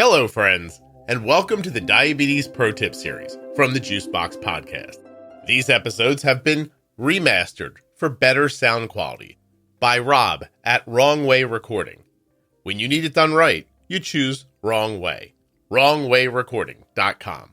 Hello, friends, and welcome to the Diabetes Pro Tip series from the Juicebox Podcast. These episodes have been remastered for better sound quality by Rob at Wrong Way Recording. When you need it done right, you choose Wrong Way. WrongWayRecording.com.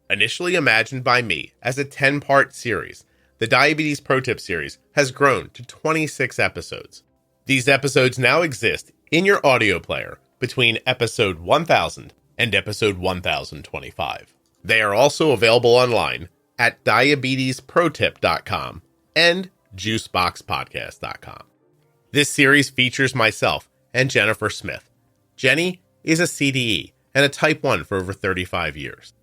Initially imagined by me as a 10-part series, the Diabetes Pro Tip series has grown to 26 episodes. These episodes now exist in your audio player between episode 1000 and episode 1025. They are also available online at diabetesprotip.com and juiceboxpodcast.com. This series features myself and Jennifer Smith. Jenny is a CDE and a type 1 for over 35 years.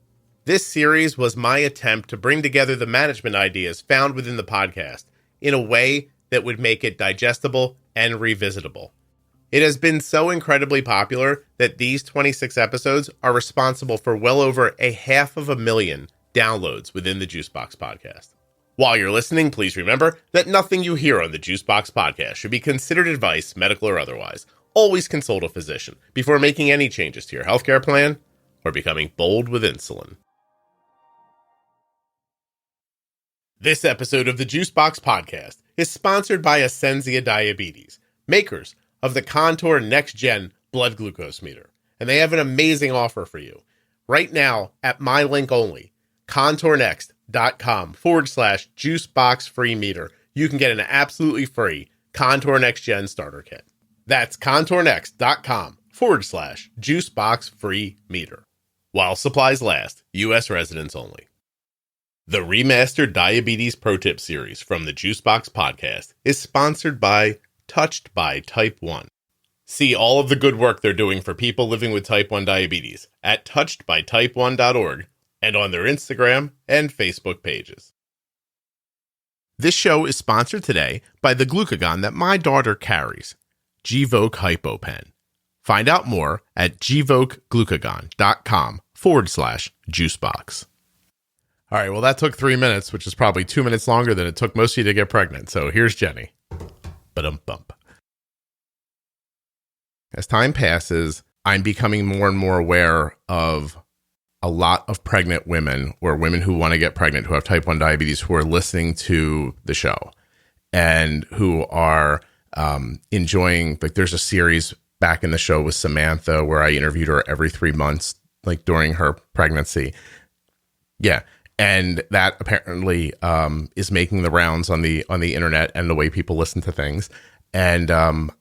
This series was my attempt to bring together the management ideas found within the podcast in a way that would make it digestible and revisitable. It has been so incredibly popular that these 26 episodes are responsible for well over 500,000 downloads within the Juicebox Podcast. While you're listening, please remember that nothing you hear on the Juicebox Podcast should be considered advice, medical or otherwise. Always consult a physician before making any changes to your healthcare plan or becoming bold with insulin. This episode of the Juicebox Podcast is sponsored by Ascensia Diabetes, makers of the Contour Next Gen blood glucose meter. And they have an amazing offer for you. Right now, at my link only, contournext.com/juicebox free meter, you can get an absolutely free Contour Next Gen starter kit. That's contournext.com/juicebox free meter. While supplies last, U.S. residents only. The Remastered Diabetes Pro Tip series from the Juicebox Podcast is sponsored by Touched by Type 1. See all of the good work they're doing for people living with type 1 diabetes at touchedbytype1.org and on their Instagram and Facebook pages. This show is sponsored today by the glucagon that my daughter carries, Gvoke HypoPen. Find out more at gvokeglucagon.com/juicebox. All right, well, that took 3 minutes, which is probably 2 minutes longer than it took most of you to get pregnant. So here's Jenny. Ba-dum-bump. As time passes, I'm becoming more and more aware of a lot of pregnant women or women who want to get pregnant who have type 1 diabetes who are listening to the show and who are enjoying, like there's a series back in the show with Samantha where I interviewed her every 3 months, like during her pregnancy. Yeah. And that apparently is making the rounds on the internet and the way people listen to things. And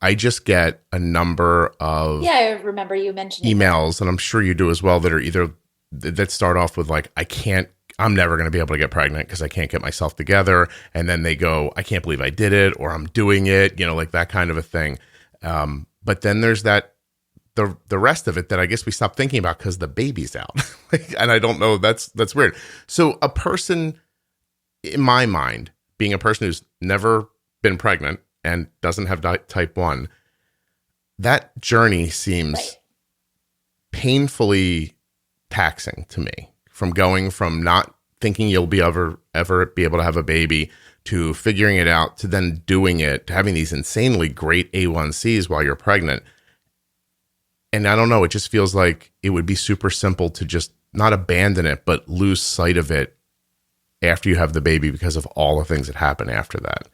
I just get a number of I remember you mentioning emails, and I'm sure you do as well, that are either that start off with like, I'm never going to be able to get pregnant because I can't get myself together. And then they go, I can't believe I did it, or I'm doing it, like that kind of a thing. But then there's that. The rest of it that I guess we stopped thinking about because the baby's out. And I don't know, that's weird. So a person, in my mind, being a person who's never been pregnant and doesn't have type 1, that journey seems painfully taxing to me, from going from not thinking you'll be ever be able to have a baby to figuring it out to then doing it, to having these insanely great A1Cs while you're pregnant. And I don't know, it just feels like it would be super simple to just not abandon it, but lose sight of it after you have the baby because of all the things that happen after that.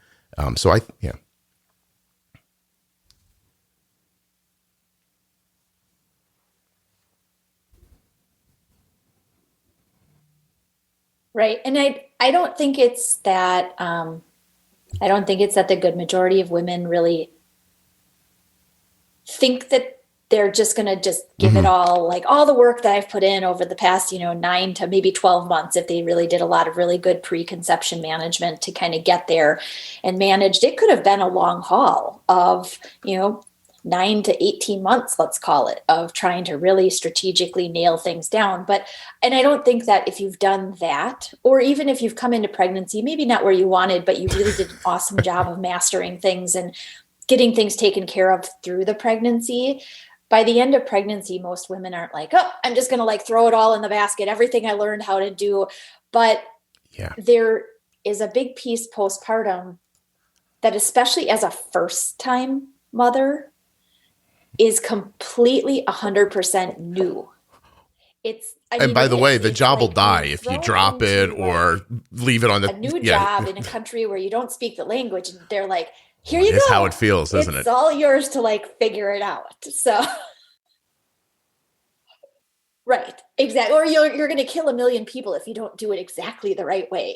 Right. And I don't think it's that, I don't think it's that the good majority of women really think that they're just going to just give it all, like all the work that I've put in over the past, 9 to maybe 12 months, if they really did a lot of really good preconception management to kind of get there and managed. It could have been a long haul of, 9 to 18 months, let's call it, of trying to really strategically nail things down. And I don't think that if you've done that, or even if you've come into pregnancy, maybe not where you wanted, but you really did an awesome job of mastering things and getting things taken care of through the pregnancy. By the end of pregnancy, most women aren't like, oh, I'm just going to throw it all in the basket, everything I learned how to do. But there is a big piece postpartum that, especially as a first time mother, is completely 100% new. And by the way, the job will die if you drop it or leave it on a new job in a country where you don't speak the language. And they're like, here you go. That's how it feels, isn't it? It's all yours to like figure it out. So, right, exactly. Or you're going to kill 1 million people if you don't do it exactly the right way.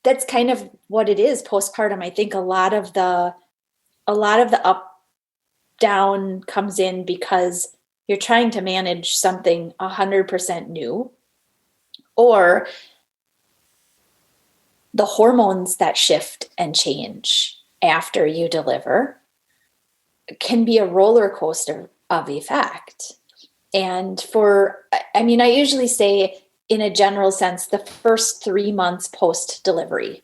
That's kind of what it is postpartum. I think a lot of the up down comes in because you're trying to manage something 100% new, or the hormones that shift and change after you deliver can be a roller coaster of effect. And I usually say in a general sense, the first 3 months post-delivery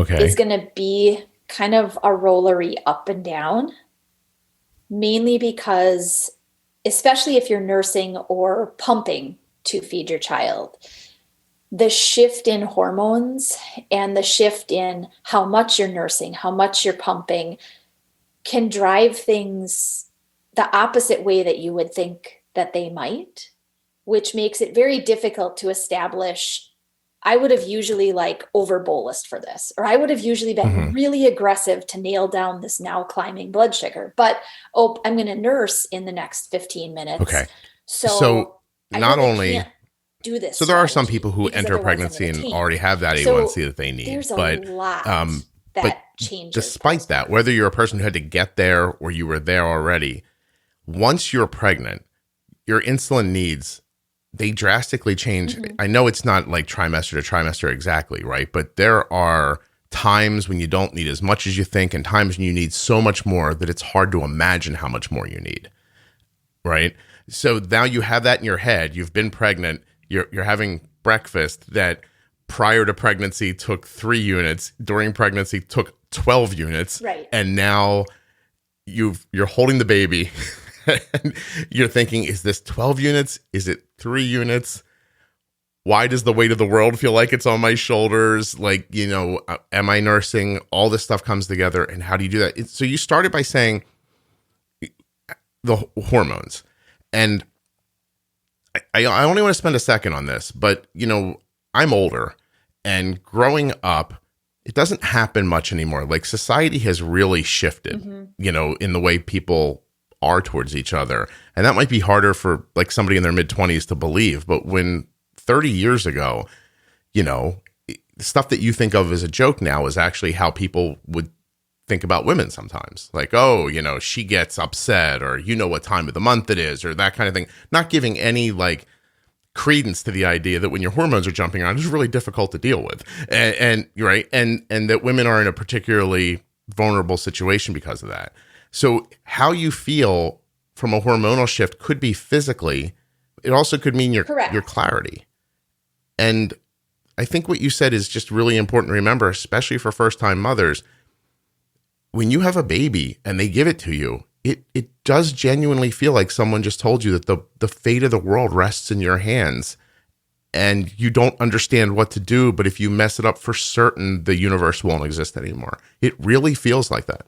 is going to be kind of a rollery up and down. Mainly because, especially if you're nursing or pumping to feed your child, the shift in hormones and the shift in how much you're nursing, how much you're pumping can drive things the opposite way that you would think that they might, which makes it very difficult to establish. I would have usually like over bolused for this, or I would have usually been really aggressive to nail down this now climbing blood sugar, but I'm going to nurse in the next 15 minutes. Okay. So not only can't do this. So there are some people who enter pregnancy and already have that A1C that they need. There's a lot that changes. Despite that, whether you're a person who had to get there or you were there already, once you're pregnant, your insulin needs, they drastically change. I know it's not like trimester to trimester exactly, right? But there are times when you don't need as much as you think and times when you need so much more that it's hard to imagine how much more you need, right? So now you have that in your head. You've been pregnant. You're having breakfast that prior to pregnancy took 3 units, during pregnancy took 12 units, right? And now you're holding the baby. And you're thinking, is this 12 units? Is it 3 units? Why does the weight of the world feel like it's on my shoulders? Like, am I nursing? All this stuff comes together. And how do you do that? So you started by saying the hormones. And I only want to spend a second on this, but, I'm older. And growing up, it doesn't happen much anymore. Like society has really shifted, in the way people are towards each other. And that might be harder for like somebody in their mid-20s to believe. But when 30 years ago, stuff that you think of as a joke now is actually how people would think about women sometimes. Like, oh, she gets upset, or what time of the month it is, or that kind of thing. Not giving any like credence to the idea that when your hormones are jumping around, it's really difficult to deal with. And you're right. And that women are in a particularly vulnerable situation because of that. So how you feel from a hormonal shift could be physically. It also could mean your clarity. And I think what you said is just really important to remember, especially for first-time mothers. When you have a baby and they give it to you, it does genuinely feel like someone just told you that the fate of the world rests in your hands and you don't understand what to do. But if you mess it up for certain, the universe won't exist anymore. It really feels like that.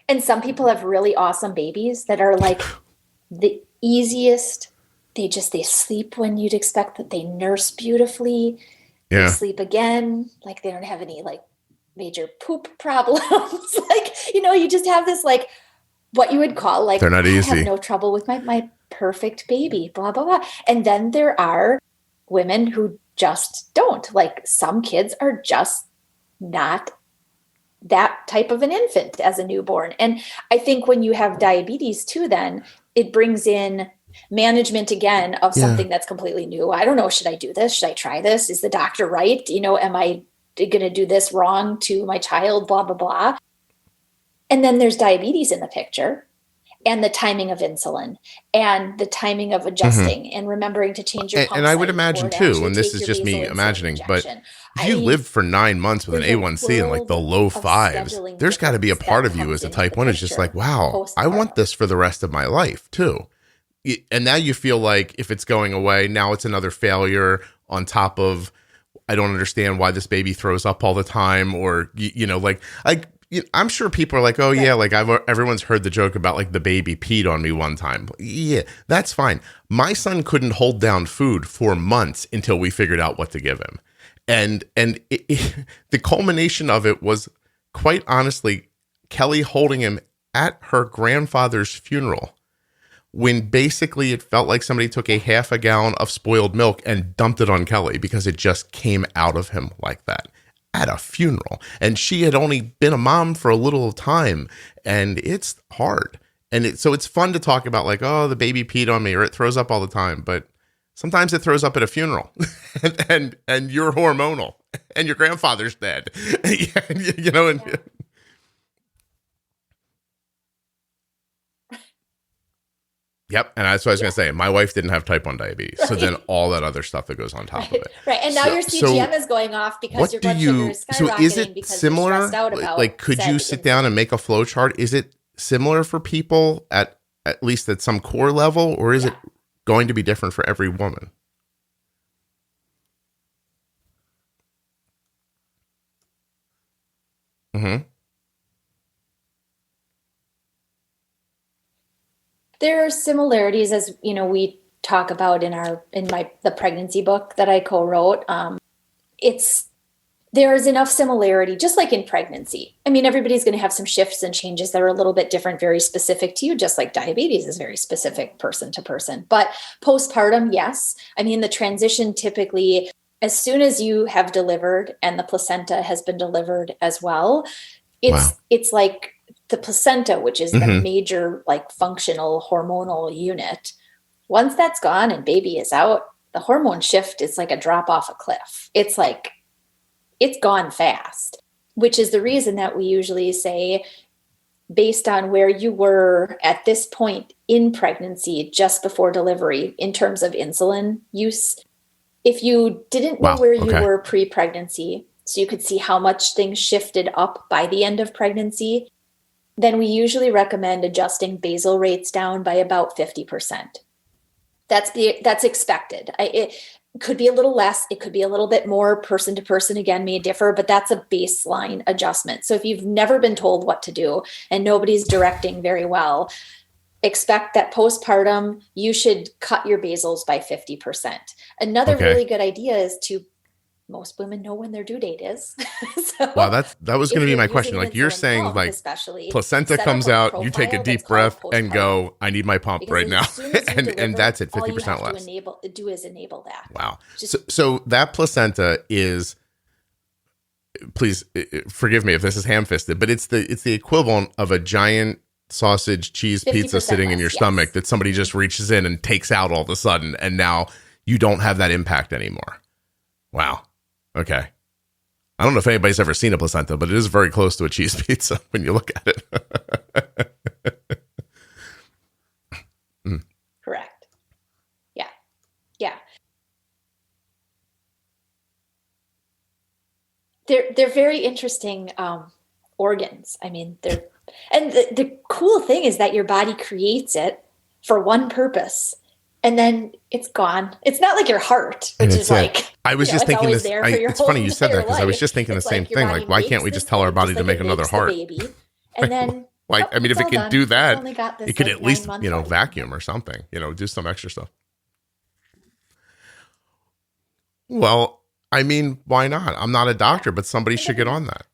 And some people have really awesome babies that are like the easiest. They sleep when you'd expect that. They nurse beautifully. Yeah. They sleep again. Like they don't have any like major poop problems. Like, you just have this like what you would call like, they're not easy. I have no trouble with my perfect baby, blah, blah, blah. And then there are women who just don't. Like some kids are just not that type of an infant as a newborn. And I think when you have diabetes too, then it brings in management again of something that's completely new. I don't know. Should I do this? Should I try this? Is the doctor right? Am I going to do this wrong to my child? Blah, blah, blah. And then there's diabetes in the picture, and the timing of insulin and the timing of adjusting and remembering to change your pump. And I would imagine too, and this is just me imagining, but if you lived for 9 months with an A1C in like the low 5s, there's got to be a part of you as a type 1 is just like, wow, I want this for the rest of my life too. and now you feel like if it's going away, now it's another failure on top of, I don't understand why this baby throws up all the time, or, I'm sure people are like, oh yeah, like everyone's heard the joke about like the baby peed on me one time. Yeah, that's fine. My son couldn't hold down food for months until we figured out what to give him. And the culmination of it was, quite honestly, Kelly holding him at her grandfather's funeral, when basically it felt like somebody took a half a gallon of spoiled milk and dumped it on Kelly because it just came out of him like that at a funeral. And she had only been a mom for a little time, and it's hard. And so it's fun to talk about like, oh, the baby peed on me, or it throws up all the time. But sometimes it throws up at a funeral and you're hormonal and your grandfather's dead, Yep. And that's what I was going to say. My wife didn't have type 1 diabetes. Right. So then all that other stuff that goes on top of it. Right. And now your CGM is going off because your blood sugar is skyrocketing. So is it similar? Like, could you sit down and make a flow chart? Is it similar for people at least at some core level, or is it going to be different for every woman? Mm-hmm. There are similarities, as you know, we talk about in the pregnancy book that I co-wrote. There is enough similarity, just like in pregnancy. I mean, everybody's going to have some shifts and changes that are a little bit different, very specific to you, just like diabetes is very specific person to person. But postpartum, yes. I mean, the transition typically, as soon as you have delivered and the placenta has been delivered as well, it's like the placenta, which is the major like functional hormonal unit. Once that's gone and baby is out, the hormone shift is like a drop off a cliff. It's like, it's gone fast, which is the reason that we usually say, based on where you were at this point in pregnancy, just before delivery, in terms of insulin use, if you didn't know where you were pre-pregnancy, so you could see how much things shifted up by the end of pregnancy, then we usually recommend adjusting basal rates down by about 50%. That's expected. It could be a little less. It could be a little bit more. Person to person, again, may differ, but that's a baseline adjustment. So if you've never been told what to do and nobody's directing very well, expect that postpartum, you should cut your basals by 50%. Another really good idea is to, most women know when their due date is. So wow, that was going to be my question. Like you're saying, like placenta comes out, you take a deep breath and go, I need my pump right now. and that's it, 50% less. Do is enable that. Wow. So that placenta is, please forgive me if this is ham-fisted, but it's the equivalent of a giant sausage cheese pizza sitting in your stomach that somebody just reaches in and takes out all of a sudden. And now you don't have that impact anymore. Wow. Okay. I don't know if anybody's ever seen a placenta, but it is very close to a cheese pizza when you look at it. Correct. Yeah. Yeah. They're very interesting organs. I mean, and the cool thing is that your body creates it for one purpose. And then it's gone. It's not like your heart, which is like, I was just thinking this. It's funny you said that because I was just thinking the same thing. Like, why can't we just tell our body to make another heart? And then, like, I mean, if it can do that, it could at least, vacuum or something, do some extra stuff. Well, I mean, why not? I'm not a doctor, but somebody should get on that.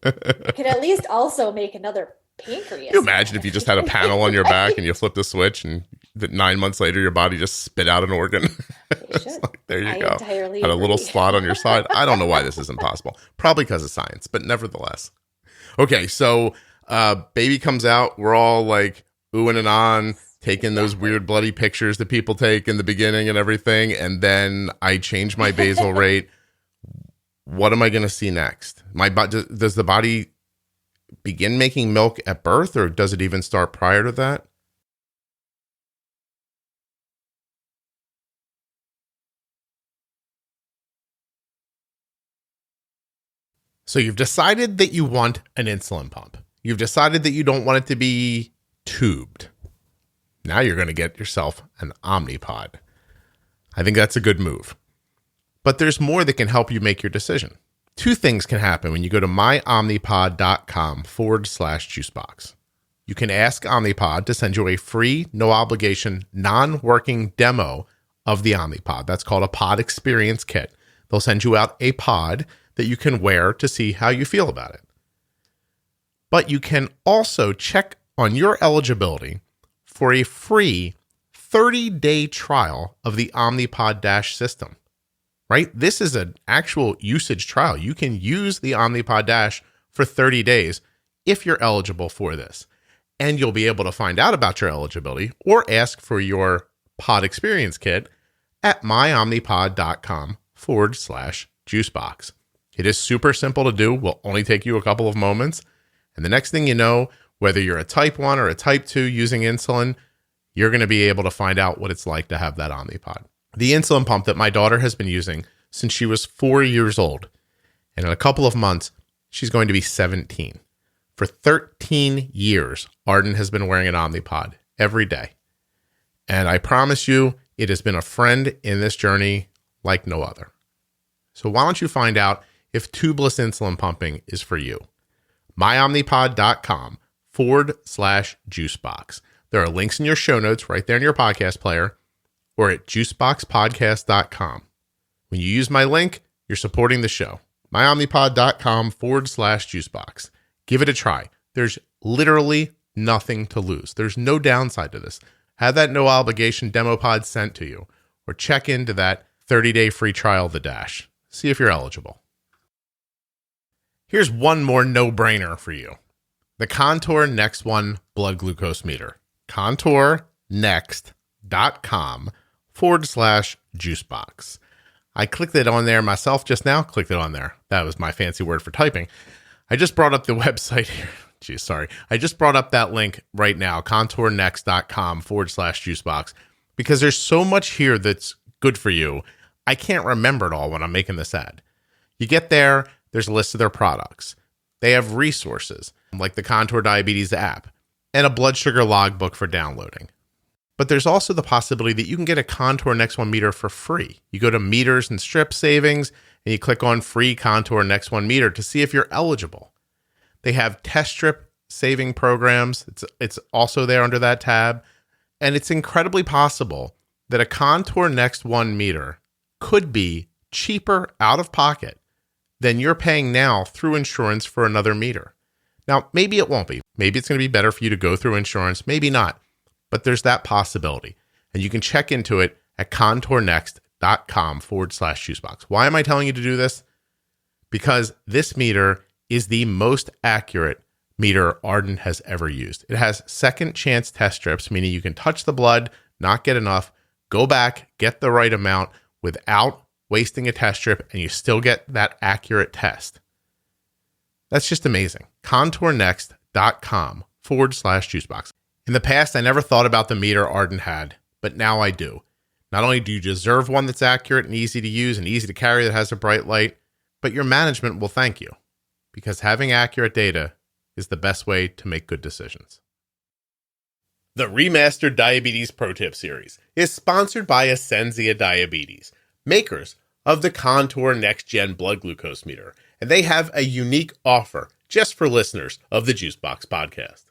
It could at least also make another pancreas. Can you imagine if you just had a panel on your back and you flipped a switch and that 9 months later your body just spit out an organ? Like, there you go. Had a little slot on your side. I don't know why this isn't possible. Probably because of science, but nevertheless. Okay, so baby comes out. We're all like oohing and on, taking those weird bloody pictures that people take in the beginning and everything. And then I change my basal rate. What am I going to see next? Does the body begin making milk at birth, or does it even start prior to that? So you've decided that you want an insulin pump. You've decided that you don't want it to be tubed. Now you're going to get yourself an Omnipod. I think that's a good move. But there's more that can help you make your decision. Two things can happen when you go to myomnipod.com/juicebox. You can ask Omnipod to send you a free, no obligation, non-working demo of the Omnipod. That's called a pod experience kit. They'll send you out a pod that you can wear to see how you feel about it. But you can also check on your eligibility for a free 30-day trial of the Omnipod Dash system, right? This is an actual usage trial. You can use the Omnipod Dash for 30 days if you're eligible for this. And you'll be able to find out about your eligibility or ask for your pod experience kit at myomnipod.com/juicebox. It is super simple to do, will only take you a couple of moments. And the next thing you know, whether you're a type 1 or a type 2 using insulin, you're going to be able to find out what it's like to have that Omnipod. The insulin pump that my daughter has been using since she was 4 years old. And in a couple of months, she's going to be 17. For 13 years, Arden has been wearing an Omnipod every day. And I promise you, it has been a friend in this journey like no other. So why don't you find out if tubeless insulin pumping is for you? myomnipod.com/juicebox. There are links in your show notes right there in your podcast player or at juiceboxpodcast.com. When you use my link, you're supporting the show. myomnipod.com/juicebox. Give it a try. There's literally nothing to lose. There's no downside to this. Have that no obligation demo pod sent to you or check into that 30-day free trial of the Dash. See if you're eligible. Here's one more no-brainer for you. The Contour Next One blood glucose meter. contournext.com/juicebox. I clicked it on there myself just now. Clicked it on there. That was my fancy word for typing. I just brought up the website here. Geez, sorry. I just brought up that link right now, contournext.com/juicebox, because there's so much here that's good for you. I can't remember it all when I'm making this ad. You get there, there's a list of their products. They have resources like the Contour Diabetes app and a blood sugar logbook for downloading. But there's also the possibility that you can get a Contour Next One meter for free. You go to meters and strip savings and you click on free Contour Next One meter to see if you're eligible. They have test strip saving programs. It's also there under that tab. And it's incredibly possible that a Contour Next One meter could be cheaper out of pocket than you're paying now through insurance for another meter. Now, maybe it won't be. Maybe it's going to be better for you to go through insurance. Maybe not. But there's that possibility. And you can check into it at contournext.com/juicebox. Why am I telling you to do this? Because this meter is the most accurate meter Arden has ever used. It has second chance test strips, meaning you can touch the blood, not get enough, go back, get the right amount without wasting a test strip, and you still get that accurate test. That's just amazing. contournext.com/juicebox. In the past, I never thought about the meter Arden had, but now I do. Not only do you deserve one that's accurate and easy to use and easy to carry that has a bright light, but your management will thank you, because having accurate data is the best way to make good decisions. The Remastered Diabetes Pro Tip series is sponsored by Ascensia Diabetes, makers of the Contour Next Gen blood glucose meter, and they have a unique offer just for listeners of the Juicebox Podcast.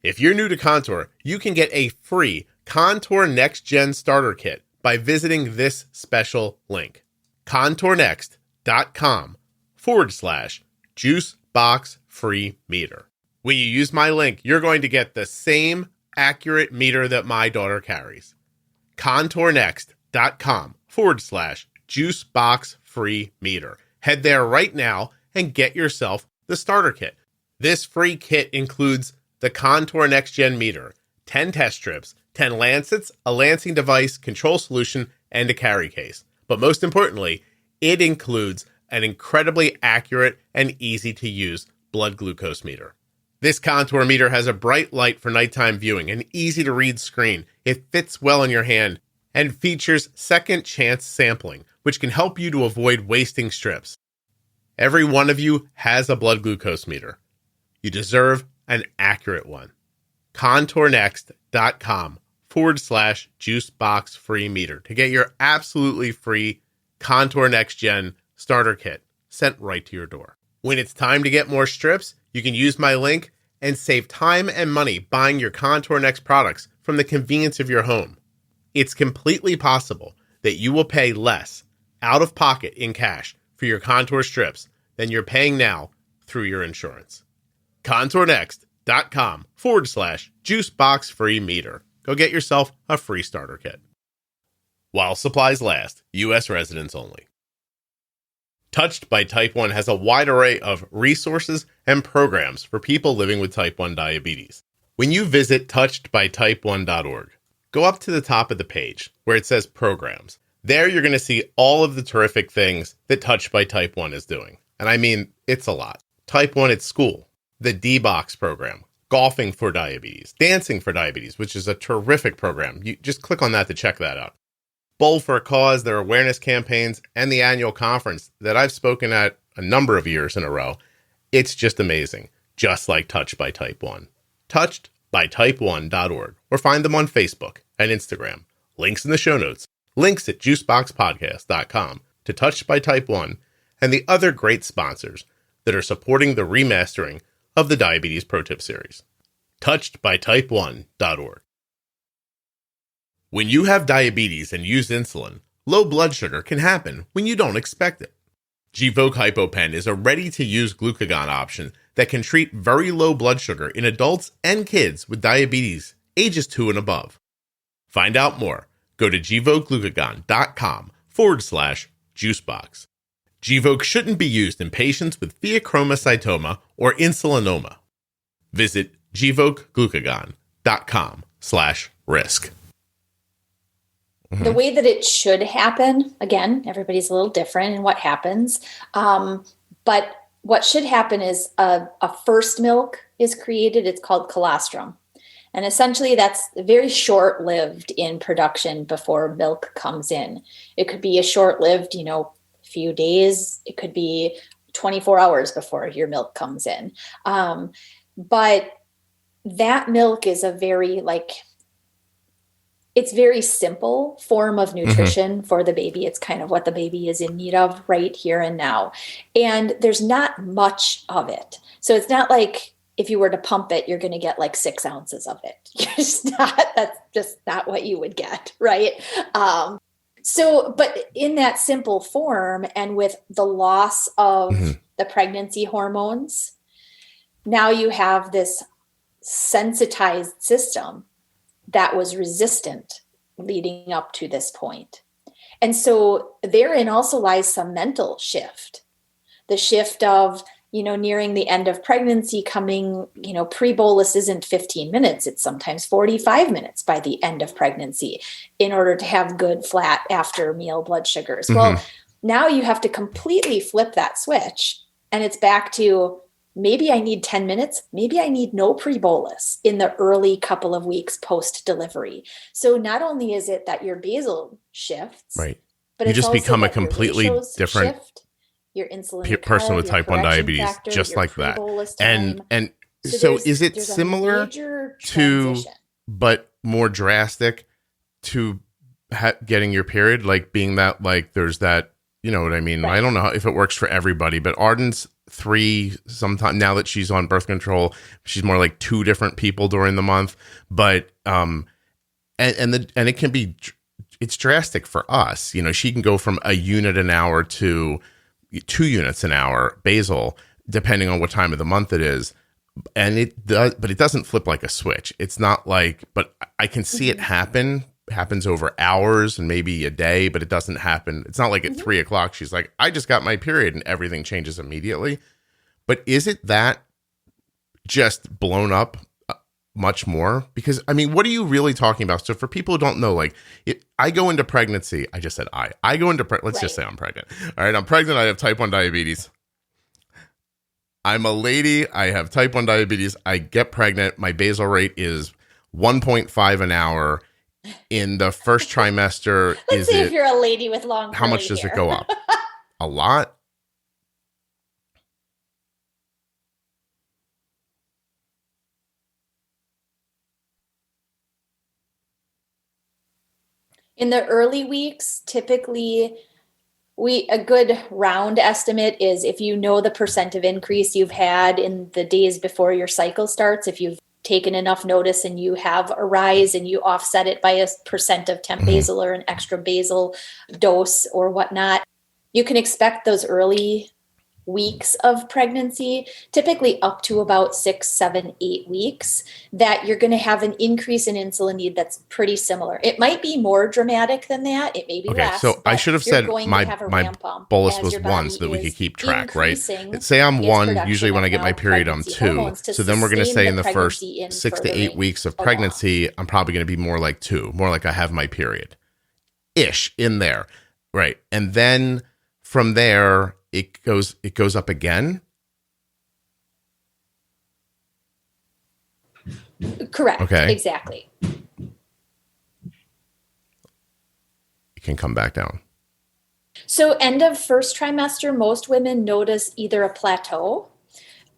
If you're new to Contour, you can get a free Contour Next Gen starter kit by visiting this special link, contournext.com/juicebox free meter. When you use my link, you're going to get the same accurate meter that my daughter carries. contournext.com/juicebox free meter. Head there right now and get yourself the starter kit. This free kit includes the Contour Next Gen meter, 10 test strips, 10 lancets, a lancing device, control solution, and a carry case. But most importantly, it includes an incredibly accurate and easy to use blood glucose meter. This Contour meter has a bright light for nighttime viewing, an easy to read screen. It fits well in your hand and features second chance sampling, which can help you to avoid wasting strips. Every one of you has a blood glucose meter. You deserve an accurate one. contournext.com Juicebox free meter to get your absolutely free Contour Next Gen starter kit sent right to your door. When it's time to get more strips, you can use my link and save time and money buying your Contour Next products from the convenience of your home. It's completely possible that you will pay less out of pocket in cash for your Contour strips than you're paying now through your insurance. ContourNext.com/juicebox free meter. Go get yourself a free starter kit. While supplies last, U.S. residents only. Touched by Type 1 has a wide array of resources and programs for people living with Type 1 diabetes. When you visit touchedbytype1.org, go up to the top of the page where it says Programs. There you're going to see all of the terrific things that Touched by Type 1 is doing. And I mean, it's a lot. Type 1 at school, the D-Box program, Golfing for Diabetes, Dancing for Diabetes, which is a terrific program. You just click on that to check that out. Bowl for a Cause, their awareness campaigns, and the annual conference that I've spoken at a number of years in a row. It's just amazing, just like Touched by Type 1. Touchedbytype1.org, or find them on Facebook and Instagram. Links in the show notes. Links at juiceboxpodcast.com to Touched by Type 1 and the other great sponsors that are supporting the remastering of the Diabetes Pro Tip series. Touchedbytype1.org. When you have diabetes and use insulin, low blood sugar can happen when you don't expect it. Gvoke HypoPen is a ready-to-use glucagon option that can treat very low blood sugar in adults and kids with diabetes ages 2 and above. Find out more. Go to gvokeglucagon.com/juicebox. Gvoke shouldn't be used in patients with pheochromocytoma or insulinoma. Visit gvokeglucagon.com/risk. The way that it should happen, again, everybody's a little different in what happens. But what should happen is a first milk is created. It's called colostrum. And essentially that's very short-lived in production before milk comes in. It could be a short-lived, few days. It could be 24 hours before your milk comes in. But that milk is a very it's very simple form of nutrition for the baby. It's kind of what the baby is in need of right here and now. And there's not much of it. So it's not like if you were to pump it, you're going to get like 6 ounces of it. That's just not what you would get, right? But in that simple form and with the loss of the pregnancy hormones, now you have this sensitized system that was resistant leading up to this point. And so therein also lies some mental shift. The shift of, nearing the end of pregnancy coming, pre-bolus isn't 15 minutes. It's sometimes 45 minutes by the end of pregnancy in order to have good flat after meal blood sugars. Well, now you have to completely flip that switch and it's back to maybe I need 10 minutes. Maybe I need no pre-bolus in the early couple of weeks post-delivery. So not only is it that your basal shifts, right, but you it's just also become a that your completely ratios different shift, your insulin person carb, with your type 1 correction diabetes, factor, just your like that. pre-bolus time. And so is it there's similar a major to, transition. but more drastic to getting your period, like being that, like there's that, you know what I mean? Right. I don't know if it works for everybody, but Arden's 3 sometime now that she's on birth control, she's more like 2 different people during the month. But and it can be, it's drastic for us. She can go from a unit an hour to 2 units an hour basal, depending on what time of the month it is. And it does, but it doesn't flip like a switch. It's not like, but I can see it happens over hours and maybe a day, but it doesn't happen. It's not like at 3 o'clock, she's like, I just got my period and everything changes immediately. But is it that just blown up much more? Because what are you really talking about? So for people who don't know, I go into pregnancy. I just said I go into let's just say I'm pregnant. All right, I'm pregnant. I have type 1 diabetes. I'm a lady. I have type 1 diabetes. I get pregnant. My basal rate is 1.5 an hour. In the first trimester, Let's see if you're a lady with long how much does hair. it go up? A lot? In the early weeks, typically a good round estimate is if you know the percent of increase you've had in the days before your cycle starts, if you've taken enough notice and you have a rise and you offset it by a percent of temp basal or an extra basal dose or whatnot, you can expect those early weeks of pregnancy, typically up to about 6, 7, 8 weeks, that you're going to have an increase in insulin need that's pretty similar. It might be more dramatic than that. It may be less. So I should have said my bolus was 1 so that we could keep track, right? Say I'm 1, usually when I get my period, I'm 2. So then we're going to say in the first 6 to 8 weeks of pregnancy, I'm probably going to be more like 2, more like I have my period-ish in there, right? And then from there, it goes up again. Correct. Okay. Exactly. It can come back down. So end of first trimester, most women notice either a plateau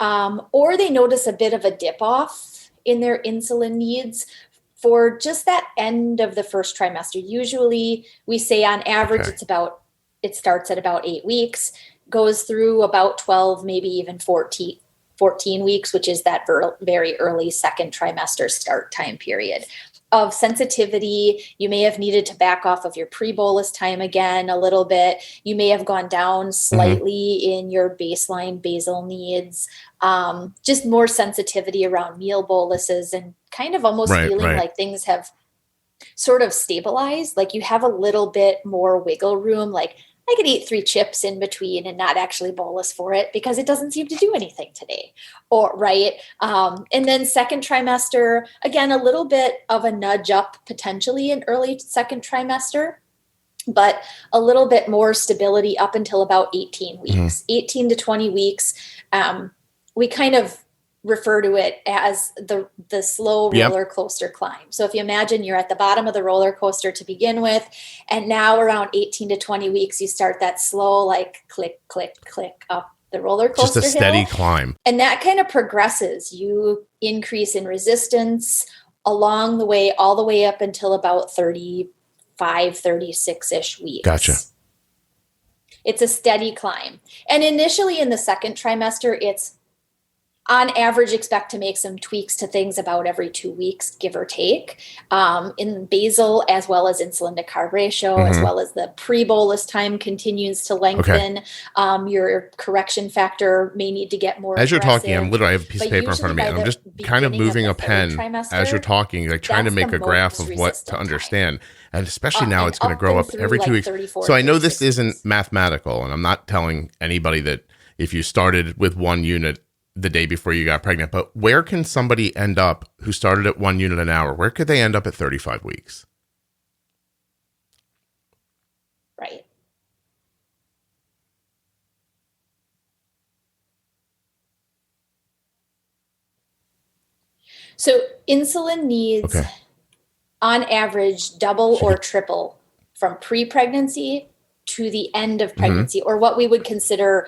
or they notice a bit of a dip off in their insulin needs for just that end of the first trimester. Usually we say on average it starts at about 8 weeks, goes through about 12, maybe even 14 weeks, which is that very early second trimester start time period. Of sensitivity, you may have needed to back off of your pre-bolus time again a little bit. You may have gone down slightly in your baseline basal needs. Just more sensitivity around meal boluses and kind of almost feeling like things have sort of stabilized. Like you have a little bit more wiggle room, like I could eat 3 chips in between and not actually bolus for it because it doesn't seem to do anything today. And then second trimester, again, a little bit of a nudge up potentially in early second trimester, but a little bit more stability up until about 18 weeks, 18 to 20 weeks. We kind of refer to it as the slow roller coaster climb. So if you imagine you're at the bottom of the roller coaster to begin with, and now around 18 to 20 weeks, you start that slow, like click, click, click up the roller coaster just a steady climb. And that kind of progresses. You increase in resistance along the way, all the way up until about 35, 36-ish weeks. Gotcha. It's a steady climb. And initially in the second trimester, it's on average, expect to make some tweaks to things about every 2 weeks, give or take, in basal as well as insulin to carb ratio, as well as the pre-bolus time continues to lengthen. Your correction factor may need to get more As aggressive. You're talking, I'm literally, I have a piece of paper in front of me, and I'm just kind of moving a pen as you're talking, like trying to make a graph of what to understand. And especially now it's going to grow up every 2 weeks. So I know this isn't mathematical, and I'm not telling anybody that if you started with 1 unit the day before you got pregnant, but where can somebody end up who started at 1 unit an hour? Where could they end up at 35 weeks? Right. So insulin needs on average double or triple from pre-pregnancy to the end of pregnancy, or what we would consider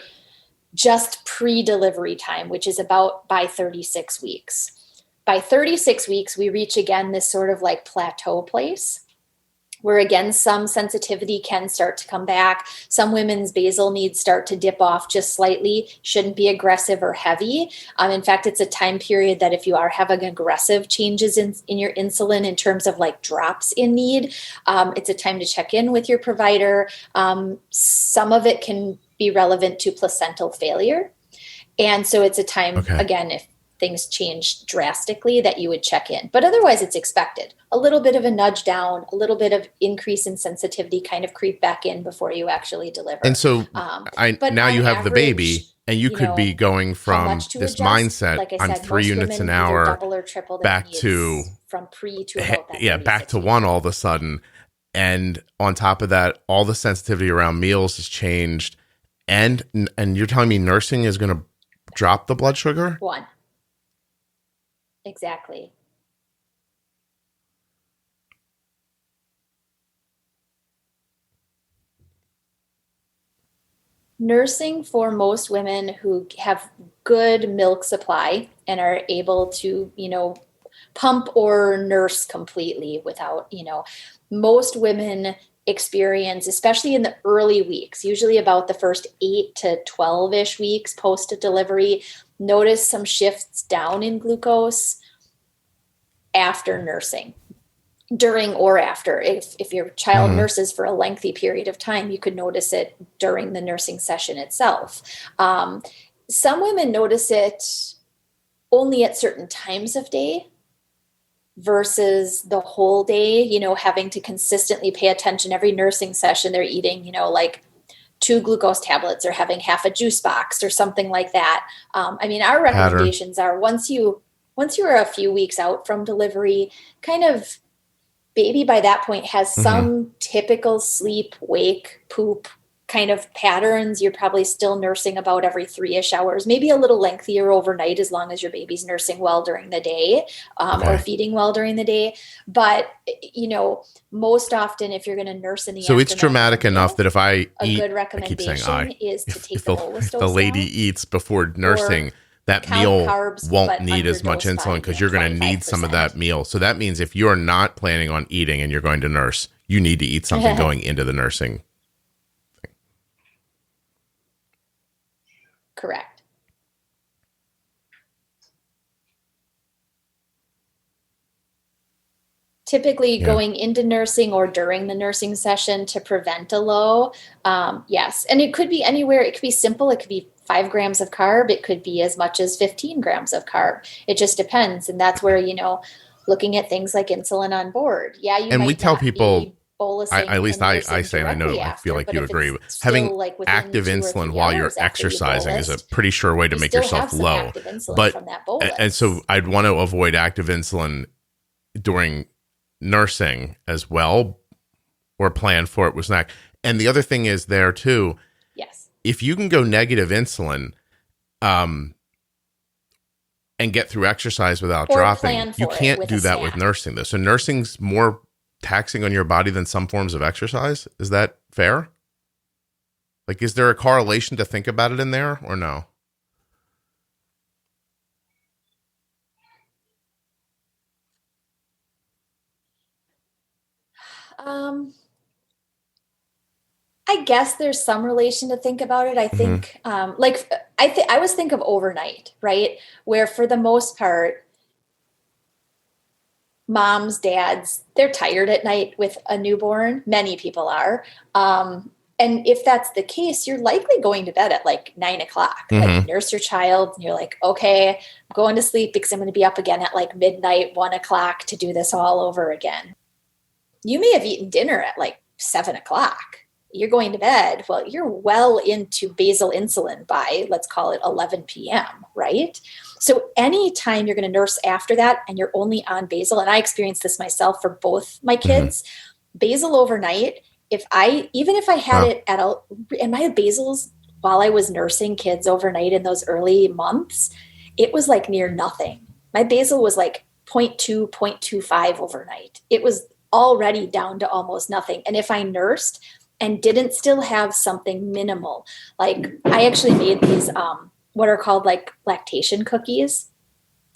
just pre-delivery time, which is about by 36 weeks. By 36 weeks, we reach again this sort of like plateau place where again, some sensitivity can start to come back. Some women's basal needs start to dip off just slightly, shouldn't be aggressive or heavy. In fact, it's a time period that if you are having aggressive changes in your insulin in terms of like drops in need, it's a time to check in with your provider. Some of it can be relevant to placental failure. And so it's a time, again, if things change drastically, that you would check in. But otherwise, it's expected. A little bit of a nudge down, a little bit of increase in sensitivity kind of creep back in before you actually deliver. And so now you have the baby, and you could be going from this mindset, like I'm 3 units an hour, back to from pre to about that back to 1 all of a sudden. And on top of that, all the sensitivity around meals has changed. And you're telling me nursing is going to drop the blood sugar? 1. Exactly. Nursing for most women who have good milk supply and are able to, pump or nurse completely without, most women experience, especially in the early weeks, usually about the first 8 to 12-ish weeks post delivery, notice some shifts down in glucose after nursing. During or after. If your child nurses for a lengthy period of time, you could notice it during the nursing session itself. Some women notice it only at certain times of day versus the whole day, having to consistently pay attention. Every nursing session, they're eating, like 2 glucose tablets or having half a juice box or something like that. Our recommendations are once you are a few weeks out from delivery, kind of baby by that point has some typical sleep, wake, poop kind of patterns. You're probably still nursing about every 3-ish hours, maybe a little lengthier overnight as long as your baby's nursing well during the day or feeding well during the day. But, most often if you're going to nurse in the afternoon. So it's dramatic enough that if I eat, good recommendation is to take the bolus dose the lady eats before nursing, that meal won't need as much insulin because you're going to need some of that meal. So that means if you're not planning on eating and you're going to nurse, you need to eat something going into the nursing thing. Correct. Typically going into nursing or during the nursing session to prevent a low. Yes. And it could be anywhere. It could be simple. It could be 5 grams of carb. It could be as much as 15 grams of carb. It just depends. And that's where, looking at things like insulin on board. Yeah. And we tell people, at least I say, and I know, I feel like you agree, having active insulin while you're exercising is a pretty sure way to make yourself low. But, and so I'd want to avoid active insulin during nursing as well, or plan for it with snack. And the other thing is there too, if you can go negative insulin, and get through exercise without dropping, you can't do that with nursing though. So nursing's more taxing on your body than some forms of exercise. Is that fair? Like, is there a correlation to think about it in there or no? I guess there's some relation to think about it. I think, I always think of overnight, right? Where for the most part, moms, dads, they're tired at night with a newborn. Many people are. And if that's the case, you're likely going to bed at like 9 o'clock. Like, nurse your child and you're like, okay, I'm going to sleep because I'm going to be up again at like midnight, 1 o'clock to do this all over again. You may have eaten dinner at like 7 o'clock. You're going to bed. Well, you're well into basal insulin by, let's call it 11 p.m., right? So anytime you're going to nurse after that and you're only on basal, and I experienced this myself for both my kids, basal overnight, even if I had it and my basals while I was nursing kids overnight in those early months, it was like near nothing. My basal was like 0.2, 0.25 overnight. It was already down to almost nothing. And if I nursed and didn't still have something minimal, like I actually made these, what are called like lactation cookies.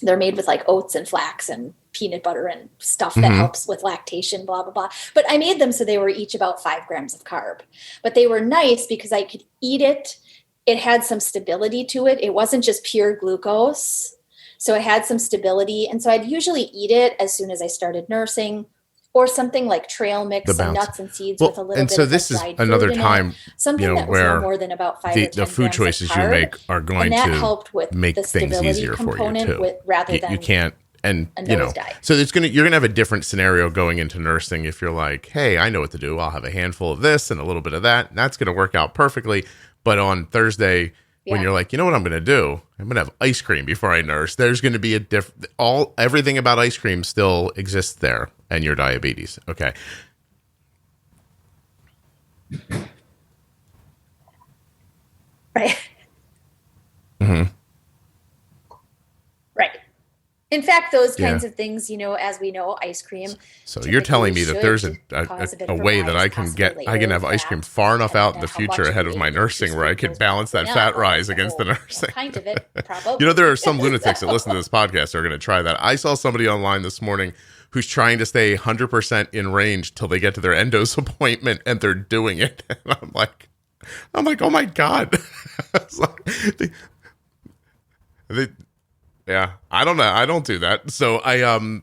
They're made with like oats and flax and peanut butter and stuff that helps with lactation, blah, blah, blah. But I made them so they were each about 5 grams of carb. But they were nice because I could eat it. It had some stability to it. It wasn't just pure glucose. So it had some stability. And so I'd usually eat it as soon as I started nursing, or something like trail mix, some nuts and seeds with a little bit of dried fruit. And so this is another time, something that was no more than about 5 or 10 the food choices you make are going to make things easier for you too. Rather than you can't, and so you're gonna have a different scenario going into nursing if you're like, hey, I know what to do. I'll have a handful of this and a little bit of that, and that's gonna work out perfectly. But on Thursday, when you're like, you know what I'm going to do? I'm going to have ice cream before I nurse. There's going to be everything about ice cream still exists there and your diabetes. Okay. Right. Right. In fact, those kinds of things, as we know, ice cream. So you're telling me that there's a way that I can have ice cream far enough out in the future ahead of my nursing where I can balance that fat rise against the nursing. Kind of it, probably. There are some lunatics that listen to this podcast who are going to try that. I saw somebody online this morning who's trying to stay 100% in range till they get to their endo's appointment, and they're doing it. And I'm like, oh my God. It's like, yeah, I don't know. I don't do that. So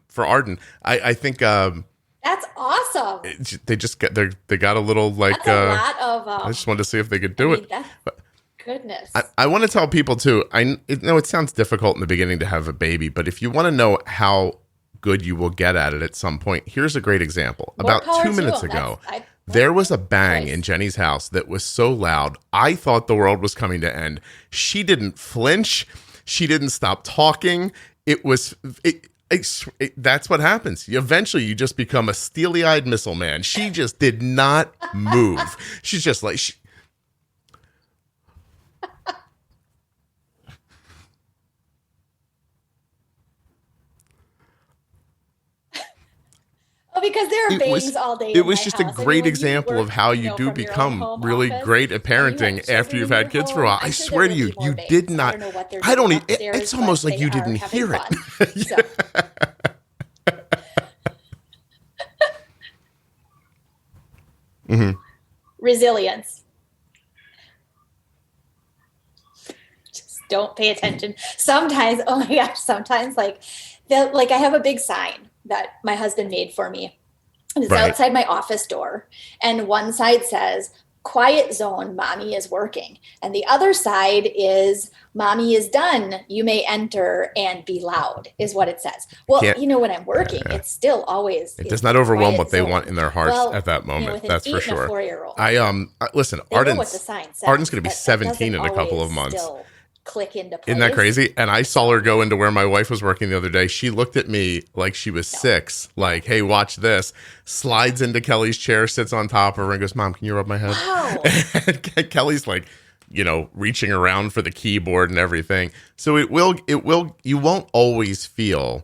for Arden, I think that's awesome. They just they got a little like that's a lot of. I just wanted to see if they could do it. Goodness. I want to tell people too. I know it sounds difficult in the beginning to have a baby, but if you want to know how good you will get at it at some point, here's a great example. About 2 minutes ago, there was a bang in Jenny's house that was so loud, I thought the world was coming to end. She didn't flinch. She didn't stop talking. That's what happens. Eventually, you just become a steely-eyed missile man. She just did not move. She's just like... Because there are bangs all day. It was just a great example of how you do become really great at parenting after you've had kids for a while. I swear to you, you did not. I don't. It's almost like you didn't hear it. Resilience. Just don't pay attention. Sometimes, oh my gosh, sometimes like I have a big sign that my husband made for me. It's outside my office door. And one side says, quiet zone, mommy is working. And the other side is, mommy is done. You may enter and be loud, is what it says. Well, when I'm working, it's still always. It does not overwhelm what they want in their hearts at that moment. That's for sure. 4-year-old. Listen, Arden's going to be 17 in a couple of months. Click into place. Isn't that crazy? And I saw her go into where my wife was working the other day. She looked at me like she was 6, like, hey, watch this. Slides into Kelly's chair, sits on top of her and goes, Mom, can you rub my head? Wow. And Kelly's like, reaching around for the keyboard and everything. So you won't always feel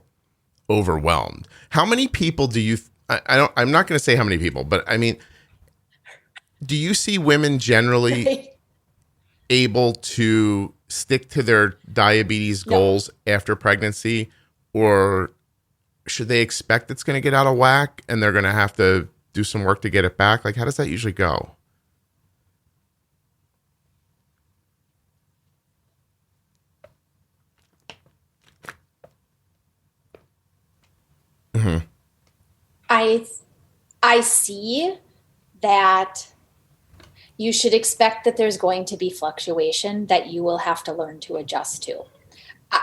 overwhelmed. How many people do you, I'm not going to say how many people, but I mean, do you see women generally able to stick to their diabetes goals after pregnancy, or should they expect it's going to get out of whack and they're going to have to do some work to get it back? Like, how does that usually go? Mm-hmm. I see that you should expect that there's going to be fluctuation that you will have to learn to adjust to.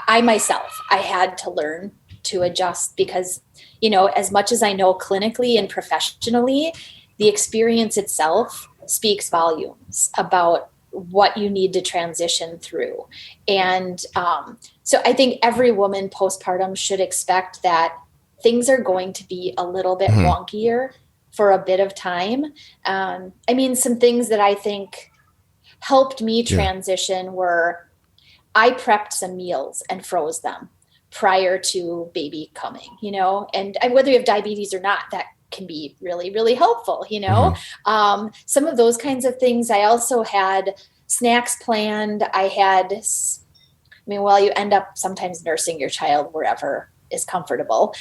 I myself, I had to learn to adjust because, as much as I know clinically and professionally, the experience itself speaks volumes about what you need to transition through. And so I think every woman postpartum should expect that things are going to be a little bit wonkier for a bit of time. Some things that I think helped me transition were I prepped some meals and froze them prior to baby coming, and whether you have diabetes or not, that can be really, really helpful, some of those kinds of things. I also had snacks planned. While you end up sometimes nursing your child wherever is comfortable,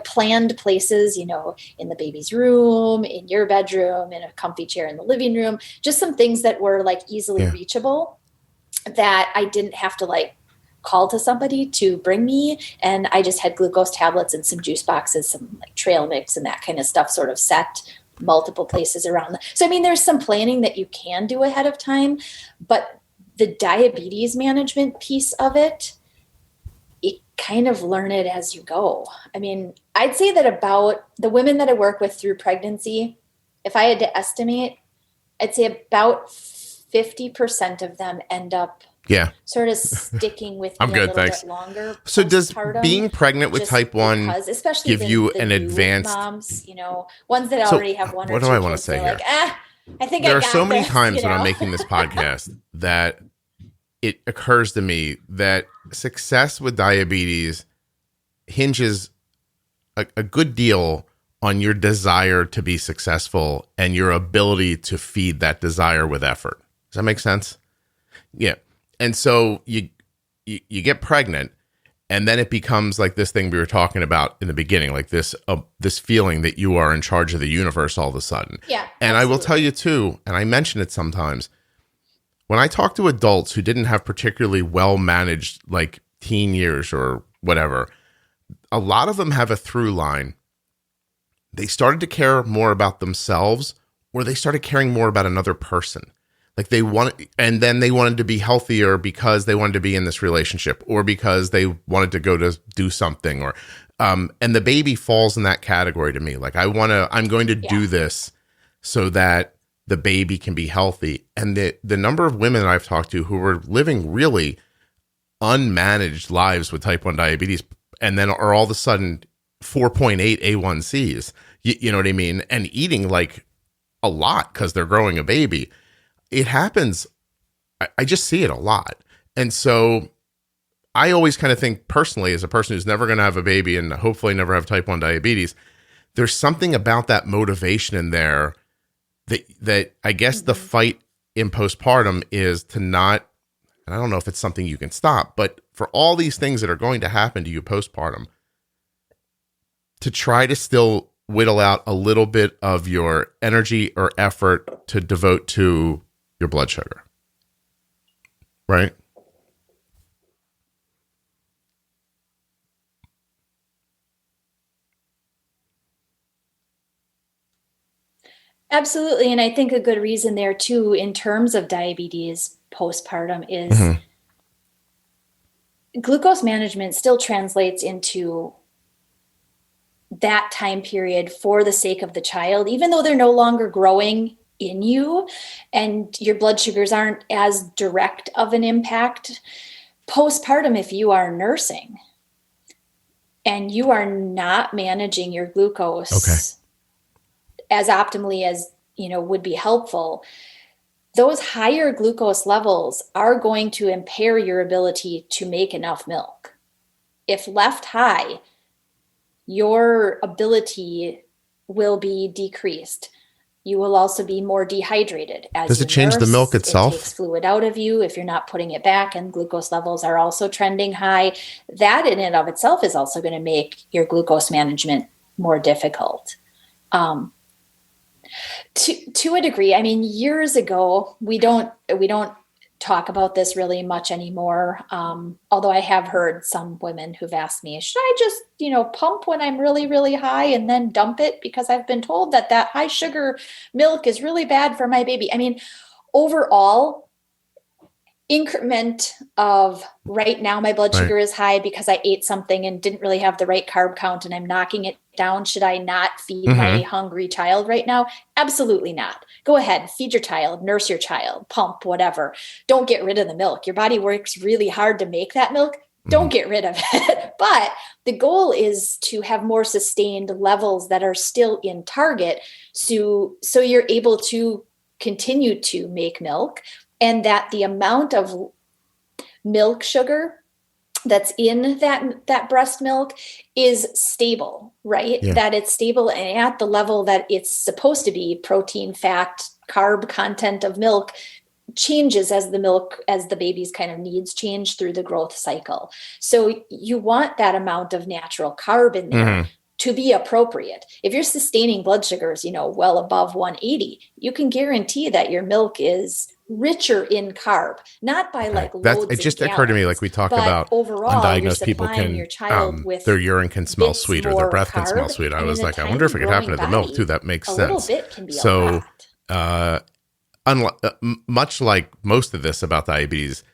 planned places, in the baby's room, in your bedroom, in a comfy chair in the living room, just some things that were like easily reachable that I didn't have to call to somebody to bring me. And I just had glucose tablets and some juice boxes, some trail mix and that kind of stuff sort of set multiple places around. So, there's some planning that you can do ahead of time, but the diabetes management piece of it, kind of learn it as you go. I'd say that about the women that I work with through pregnancy, if I had to estimate, I'd say about 50% of them end up sort of sticking with me a little bit longer. So does being pregnant with type 1 give you an advanced moms, ones that already have one or two kids? What do I want to say here? I think there are so many times when I'm making this podcast that it occurs to me that success with diabetes hinges a good deal on your desire to be successful and your ability to feed that desire with effort. Does that make sense? Yeah. And so you get pregnant, and then it becomes like this thing we were talking about in the beginning, like this feeling that you are in charge of the universe all of a sudden. Yeah. And absolutely. I will tell you too, and I mention it sometimes, when I talk to adults who didn't have particularly well managed like teen years or whatever, a lot of them have a through line. They started to care more about themselves, or they started caring more about another person. Like and then they wanted to be healthier because they wanted to be in this relationship, or because they wanted to go to do something, or, and the baby falls in that category to me. Like I'm going to do this so that the baby can be healthy. And the number of women that I've talked to who were living really unmanaged lives with type 1 diabetes, and then are all of a sudden 4.8 A1Cs, you know what I mean? And eating like a lot because they're growing a baby. It happens. I just see it a lot. And so I always kind of think personally, as a person who's never going to have a baby and hopefully never have type 1 diabetes, there's something about that motivation in there that I guess the fight in postpartum is to not, and I don't know if it's something you can stop, but for all these things that are going to happen to you postpartum, to try to still whittle out a little bit of your energy or effort to devote to your blood sugar. Right? Absolutely. And I think a good reason there too, in terms of diabetes postpartum, is glucose management still translates into that time period for the sake of the child, even though they're no longer growing in you and your blood sugars aren't as direct of an impact. Postpartum, if you are nursing and you are not managing your glucose as optimally as, would be helpful, those higher glucose levels are going to impair your ability to make enough milk. If left high, your ability will be decreased. You will also be more dehydrated. Does it change the milk itself? It takes fluid out of you if you're not putting it back, and glucose levels are also trending high. That in and of itself is also going to make your glucose management more difficult. To a degree, I mean, years ago, we don't talk about this really much anymore. Although I have heard some women who've asked me, should I just, pump when I'm really, really high and then dump it? Because I've been told that high sugar milk is really bad for my baby. I mean, overall, increment of right now, my blood sugar is high because I ate something and didn't really have the right carb count and I'm knocking it down. Should I not feed my hungry child right now? Absolutely not. Go ahead, feed your child, nurse your child, pump, whatever. Don't get rid of the milk. Your body works really hard to make that milk. Don't get rid of it. But the goal is to have more sustained levels that are still in target. So you're able to continue to make milk, and that the amount of milk sugar that's in that breast milk is stable, right? Yeah. That it's stable and at the level that it's supposed to be. Protein, fat, carb content of milk changes as the baby's kind of needs change through the growth cycle. So you want that amount of natural carb in there to be appropriate. If you're sustaining blood sugars, well above 180, you can guarantee that your milk is richer in carb, not by loads. It just occurred to me, like we talk about overall, undiagnosed people can your child with their urine can smell sweet or their breath can smell sweet. I was like, I wonder if it could happen to the milk too. That makes sense. A little bit can be a lot. Much like most of this about diabetes,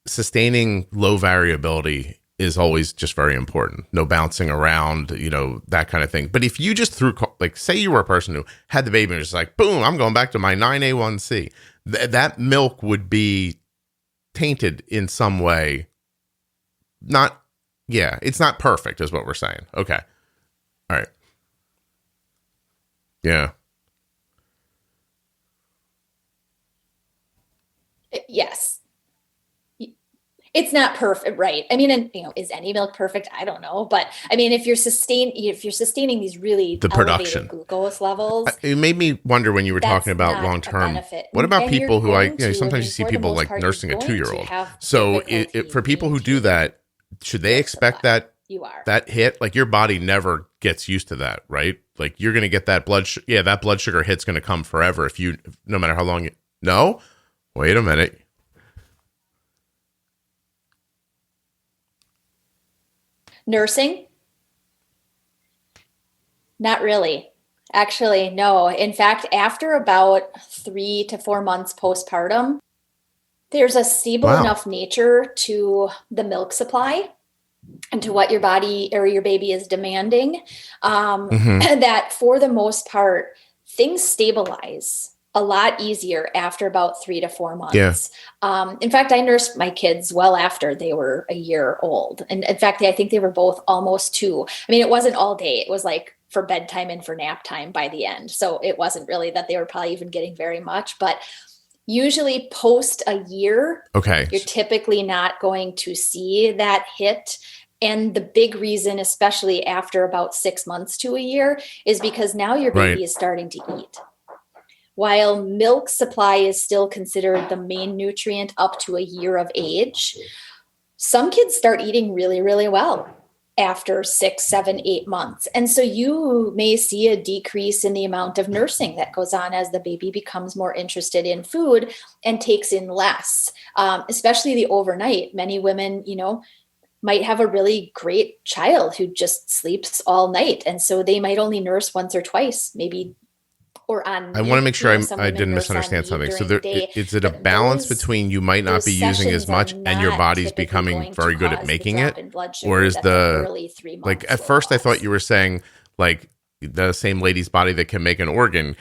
sustaining low variability is always just very important. No bouncing around, that kind of thing. But if you just threw, like, say you were a person who had the baby and was just like, boom, I'm going back to my 9A1C, that milk would be tainted in some way. It's not perfect is what we're saying. Okay. All right. Yeah. Yes. It's not perfect, right? I mean, and is any milk perfect? I don't know, but I mean, if you're sustaining these really The elevated production. glucose levels, It made me wonder when you were that's talking about not long a term. benefit. What about And you're people who going to, I sometimes you mean, see for the people most like part, nursing a you're going to 2-year-old. have So difficulty for people who do maintaining that, should they milk expect supply. that You are. that hit? Like your body never gets used to that, right? Like you're going to get that that blood sugar hit's going to come forever no matter how long no? Wait a minute. Nursing? Not really. Actually, no. In fact, after about 3 to 4 months postpartum, there's a stable Wow. enough nature to the milk supply and to what your body or your baby is demanding, that for the most part, things stabilize a lot easier after about 3 to 4 months. Yeah. In fact, I nursed my kids well after they were a year old. And in fact, I think they were both almost 2. I mean, it wasn't all day. It was like for bedtime and for nap time by the end. So it wasn't really that they were probably even getting very much, but usually post a year, Okay. you're typically not going to see that hit. And the big reason, especially after about 6 months to a year, is because now your baby is starting to eat. While milk supply is still considered the main nutrient up to a year of age, some kids start eating really, really well after 6, 7, 8 months. And so you may see a decrease in the amount of nursing that goes on as the baby becomes more interested in food and takes in less, especially the overnight. Many women, might have a really great child who just sleeps all night. And so they might only nurse once or twice, maybe. Or on I want to make sure I didn't misunderstand something. So is it a balance between you might not be using as much and your body's becoming very good at making it? Or is like at first I thought you were saying like the same lady's body that can make an organ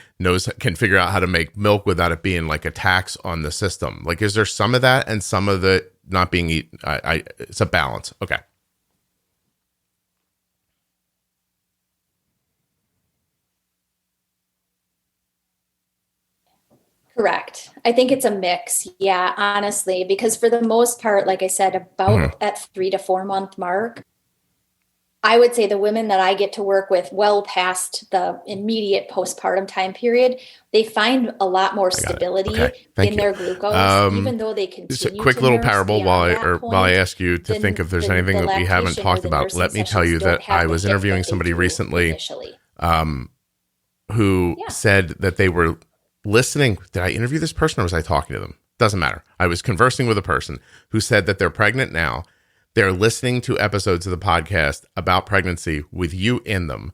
can figure out how to make milk without it being like a tax on the system. Like, is there some of that and some of the not being eaten? It's a balance. Okay. Correct. I think it's a mix. Yeah, honestly, because for the most part, like I said, about at 3 to 4 month mark, I would say the women that I get to work with well past the immediate postpartum time period, they find a lot more stability in their glucose, even though they continue just a quick little parable while I ask you to think if there's anything that we haven't talked about. Let me tell you that I was interviewing somebody recently who said that they were listening. Did I interview this person or was I talking to them? Doesn't matter. I was conversing with a person who said that they're pregnant now. They're listening to episodes of the podcast about pregnancy with you in them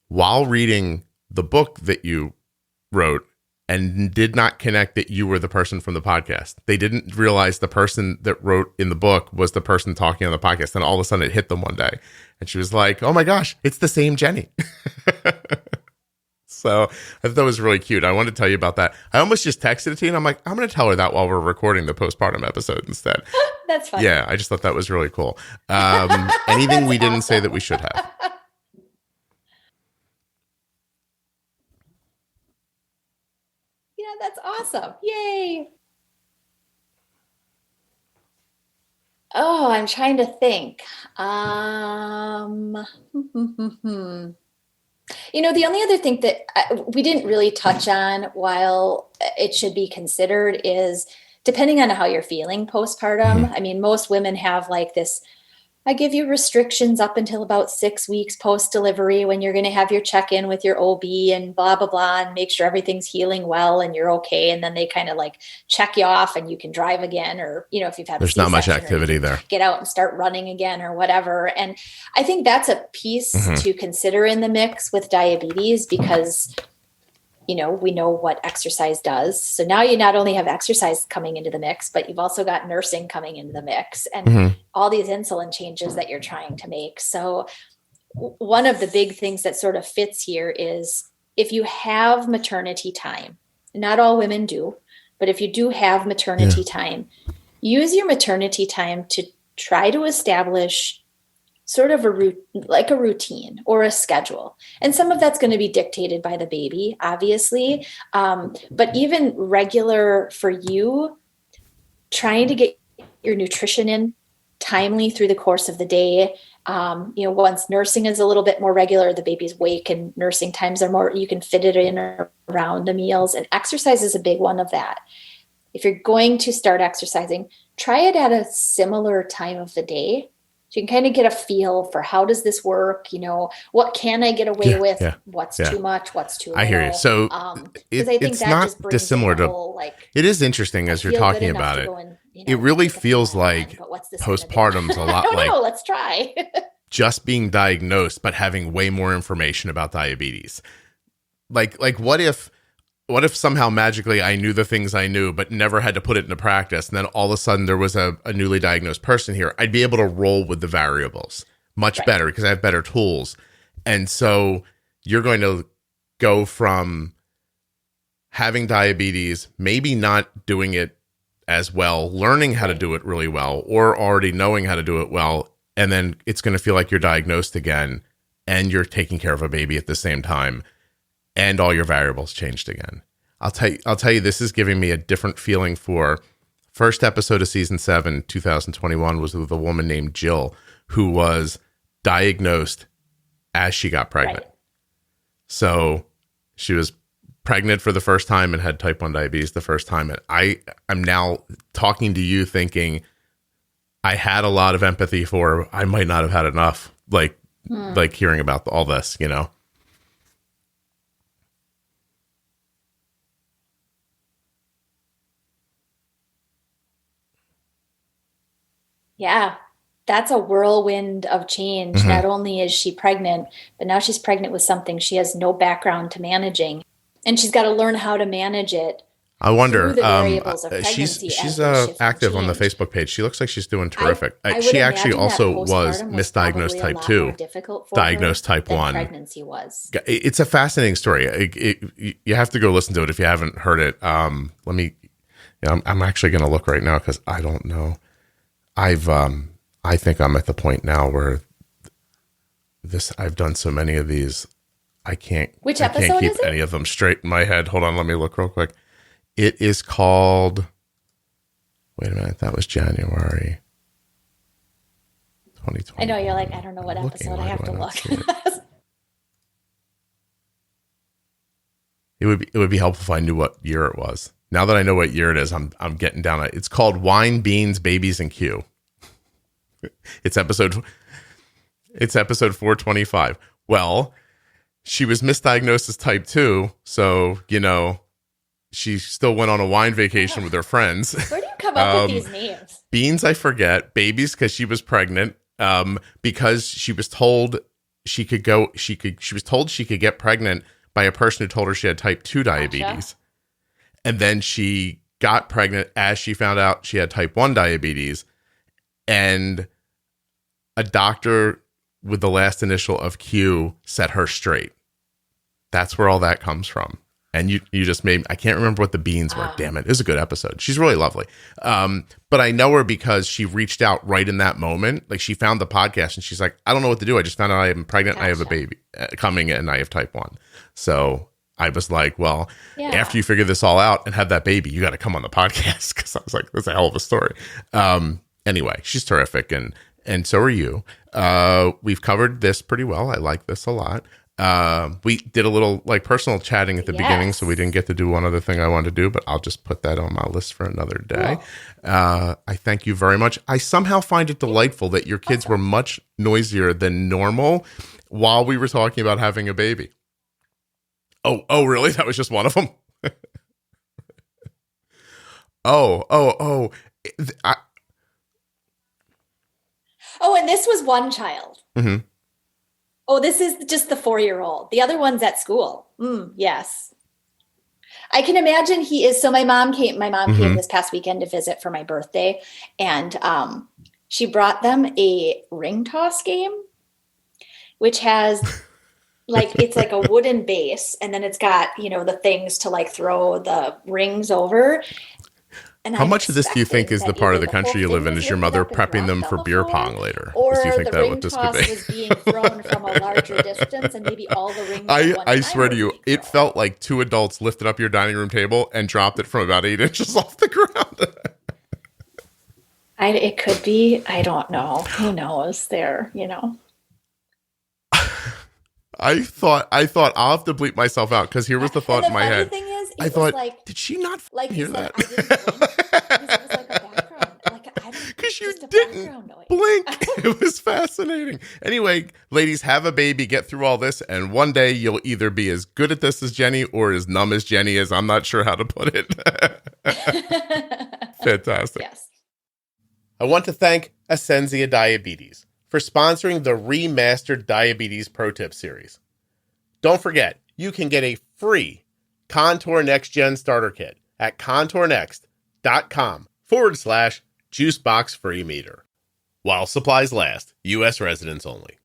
while reading the book that you wrote and did not connect that you were the person from the podcast. They didn't realize the person that wrote in the book was the person talking on the podcast. And all of a sudden it hit them one day. And she was like, oh my gosh, it's the same Jenny. So I thought that was really cute. I wanted to tell you about that. I almost just texted it to you and I'm like, I'm going to tell her that while we're recording the postpartum episode instead. That's fun. Yeah, I just thought that was really cool. Anything we didn't say that we should have? Yeah, that's awesome. Yay. Oh, I'm trying to think. The only other thing that we didn't really touch on while it should be considered is depending on how you're feeling postpartum. I mean, most women have like this, I give you restrictions up until about 6 weeks post-delivery when you're going to have your check-in with your OB and blah, blah, blah, and make sure everything's healing well and you're okay. And then they kind of like check you off and you can drive again, or, if you've had there's not much activity there, get out and start running again or whatever. And I think that's a piece to consider in the mix with diabetes because we know what exercise does. So now you not only have exercise coming into the mix, but you've also got nursing coming into the mix and all these insulin changes that you're trying to make. So one of the big things that sort of fits here is if you have maternity time, not all women do, but if you do have maternity time, use your maternity time to try to establish sort of a routine or a schedule. And some of that's going to be dictated by the baby, obviously. But even regular for you, trying to get your nutrition in timely through the course of the day. Once nursing is a little bit more regular, the baby's wake and nursing times are more, you can fit it in around the meals, and exercise is a big one of that. If you're going to start exercising, try it at a similar time of the day. So you can kind of get a feel for how does this work? What can I get away with? What's too much? What's too little? I hear you. So it's not dissimilar to, it is interesting as you're talking about it. It really feels like postpartum's a lot like, let's try. just being diagnosed, but having way more information about diabetes. Like what if somehow magically I knew the things I knew, but never had to put it into practice, and then all of a sudden there was a newly diagnosed person here? I'd be able to roll with the variables much better because I have better tools. And so you're going to go from having diabetes, maybe not doing it as well, learning how to do it really well, or already knowing how to do it well, and then it's going to feel like you're diagnosed again, and you're taking care of a baby at the same time, and all your variables changed again. I'll tell you, this is giving me a different feeling. For first episode of season 7, 2021, was with a woman named Jill, who was diagnosed as she got pregnant. Right. So she was pregnant for the first time and had type 1 diabetes the first time. And I'm now talking to you thinking I had a lot of empathy for her. I might not have had enough, like hearing about all this, Yeah, that's a whirlwind of change. Mm-hmm. Not only is she pregnant, but now she's pregnant with something she has no background to managing. And she's got to learn how to manage it. I wonder, she's active on the Facebook page. She looks like she's doing terrific. She actually also was misdiagnosed type 2, diagnosed type 1. Pregnancy was. It's a fascinating story. You have to go listen to it if you haven't heard it. I'm actually going to look right now because I don't know. I think I'm at the point now where I've done so many of these. I can't keep any of them straight in my head. Hold on, let me look real quick. It is called, wait a minute, that was January 2020. I know, you're like, I don't know what episode, I have to look. It would be helpful if I knew what year it was. Now that I know what year it is, I'm getting down it. It's called Wine, Beans, Babies, and Q. It's episode 425. Well, she was misdiagnosed as type 2, so, she still went on a wine vacation with her friends. Where do you come up with these names? Beans, I forget. Babies, because she was pregnant. Because she was told she could get pregnant by a person who told her she had type 2 diabetes. Gotcha. And then she got pregnant as she found out she had type 1 diabetes. And a doctor with the last initial of Q set her straight. That's where all that comes from. And you just made, I can't remember what the beans were. Damn it. It was a good episode. She's really lovely. But I know her because she reached out right in that moment. Like, she found the podcast and she's like, I don't know what to do. I just found out I am pregnant. Gotcha. I have a baby coming and I have type 1. So I was like, well, after you figure this all out and have that baby, you got to come on the podcast. Cause I was like, that's a hell of a story. Anyway, she's terrific. And so are you. We've covered this pretty well. I like this a lot. We did a little personal chatting at the beginning, so we didn't get to do one other thing I wanted to do, but I'll just put that on my list for another day. Cool. I thank you very much. I somehow find it delightful that your kids were much noisier than normal while we were talking about having a baby. Oh, really? That was just one of them? Oh, and this was one child. Mm-hmm. Oh, this is just the 4-year-old. The other one's at school. Yes. I can imagine he is. So my mom came this past weekend to visit for my birthday. And she brought them a ring toss game, which has it's like a wooden base. And then it's got, the things to throw the rings over. And how much of this do you think is the part of the country you live in? Is your mother prepping them for beer pong later? Or do you think the ring toss was being thrown from a larger distance and maybe all the rings I swear to you, it felt like 2 adults lifted up your dining room table and dropped it from about 8 inches off the ground. It could be. I don't know. Who knows there, I thought I'll have to bleep myself out because here was the thought in my head. The funny thing is, I thought, did she not hear that? I didn't blink because it was like a background. Because you didn't blink. It was fascinating. Anyway, ladies, have a baby, get through all this, and one day you'll either be as good at this as Jenny or as numb as Jenny is. I'm not sure how to put it. Fantastic. Yes. I want to thank Ascensia Diabetes for sponsoring the Remastered Diabetes Pro Tip series. Don't forget, you can get a free Contour Next Gen starter kit at contournext.com/juicebox free meter. While supplies last, U.S. residents only.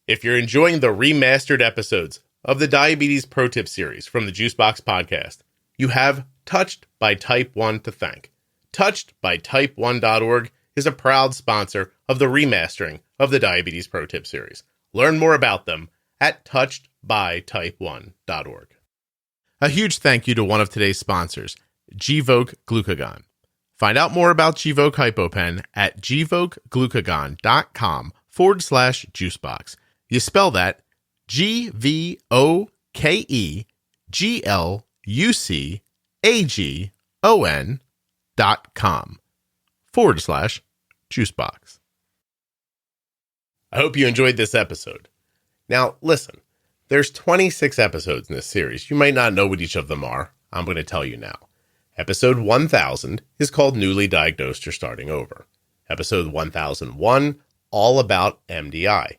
If you're enjoying the remastered episodes of the Diabetes Pro Tip series from the Juicebox Podcast, you have Touched by Type 1 to thank. TouchedByType1.org is a proud sponsor of the remastering of the Diabetes Pro Tip series. Learn more about them at touchedbytype1.org. A huge thank you to one of today's sponsors, Gvoke Glucagon. Find out more about Gvoke HypoPen at gvokeglucagon.com/juicebox. You spell that GVOKEGLUCAGON.com/juicebox. I hope you enjoyed this episode. Now, listen, there's 26 episodes in this series. You might not know what each of them are. I'm going to tell you now. Episode 1000 is called Newly Diagnosed or Starting Over. Episode 1001, all about MDI.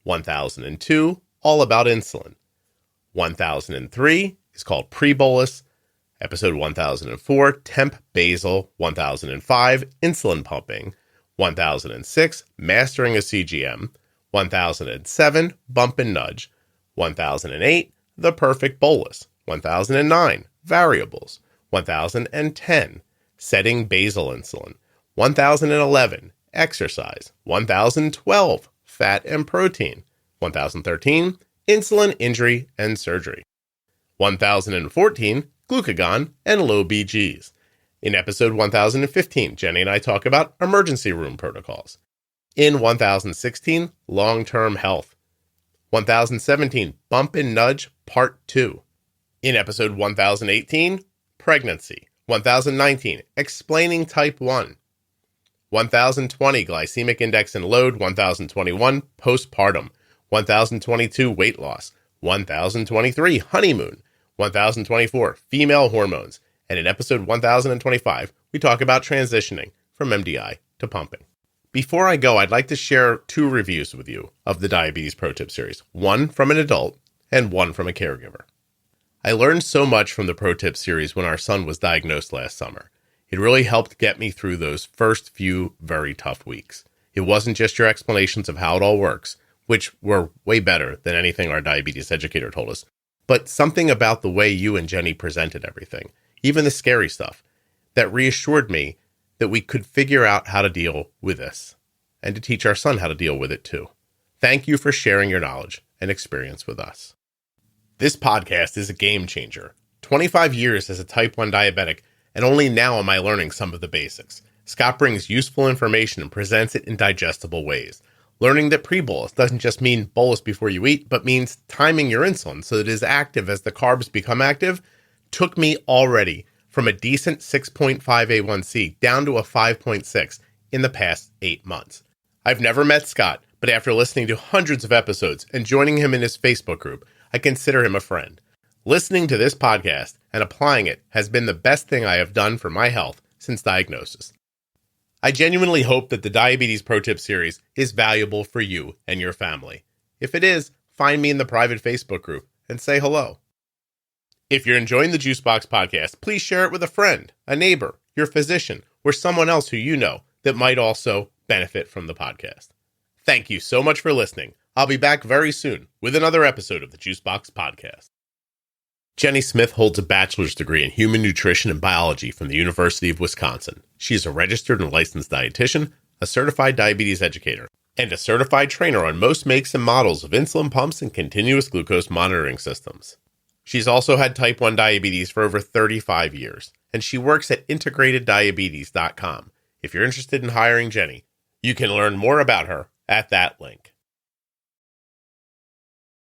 1002, all about insulin. 1003 is called Pre-Bolus. Episode 1004, Temp Basal. 1005, Insulin Pumping. 1006, Mastering a CGM. 1007, Bump and Nudge. 1008, The Perfect Bolus. 1009, Variables. 1010, Setting Basal Insulin. 1011, Exercise. 1012, Fat and Protein. 1013, Insulin Injury and Surgery. 1014, Glucagon and Low BGs. In episode 1015, Jenny and I talk about emergency room protocols. In 1016, Long-Term Health. 1017, Bump and Nudge Part 2. In episode 1018, Pregnancy. 1019, Explaining Type 1. 1020, Glycemic Index and Load. 1021, Postpartum. 1022, Weight Loss. 1023, Honeymoon. 1024, Female Hormones. And in episode 1025, we talk about transitioning from MDI to pumping. Before I go, I'd like to share 2 reviews with you of the Diabetes Pro Tip series, one from an adult and one from a caregiver. I learned so much from the Pro Tip series when our son was diagnosed last summer. It really helped get me through those first few very tough weeks. It wasn't just your explanations of how it all works, which were way better than anything our diabetes educator told us, but something about the way you and Jenny presented everything, even the scary stuff, that reassured me that we could figure out how to deal with this and to teach our son how to deal with it too. Thank you for sharing your knowledge and experience with us. This podcast is a game changer. 25 years as a type 1 diabetic, and only now am I learning some of the basics. Scott brings useful information and presents it in digestible ways. Learning that pre-bolus doesn't just mean bolus before you eat, but means timing your insulin so that it is active as the carbs become active, took me already from a decent 6.5 A1C down to a 5.6 in the past 8 months. I've never met Scott, but after listening to hundreds of episodes and joining him in his Facebook group, I consider him a friend. Listening to this podcast and applying it has been the best thing I have done for my health since diagnosis. I genuinely hope that the Diabetes Pro Tip series is valuable for you and your family. If it is, find me in the private Facebook group and say hello. If you're enjoying the Juicebox Podcast, please share it with a friend, a neighbor, your physician, or someone else who you know that might also benefit from the podcast. Thank you so much for listening. I'll be back very soon with another episode of the Juicebox Podcast. Jenny Smith holds a bachelor's degree in human nutrition and biology from the University of Wisconsin. She is a registered and licensed dietitian, a certified diabetes educator, and a certified trainer on most makes and models of insulin pumps and continuous glucose monitoring systems. She's also had type 1 diabetes for over 35 years, and she works at integrateddiabetes.com. If you're interested in hiring Jenny, you can learn more about her at that link.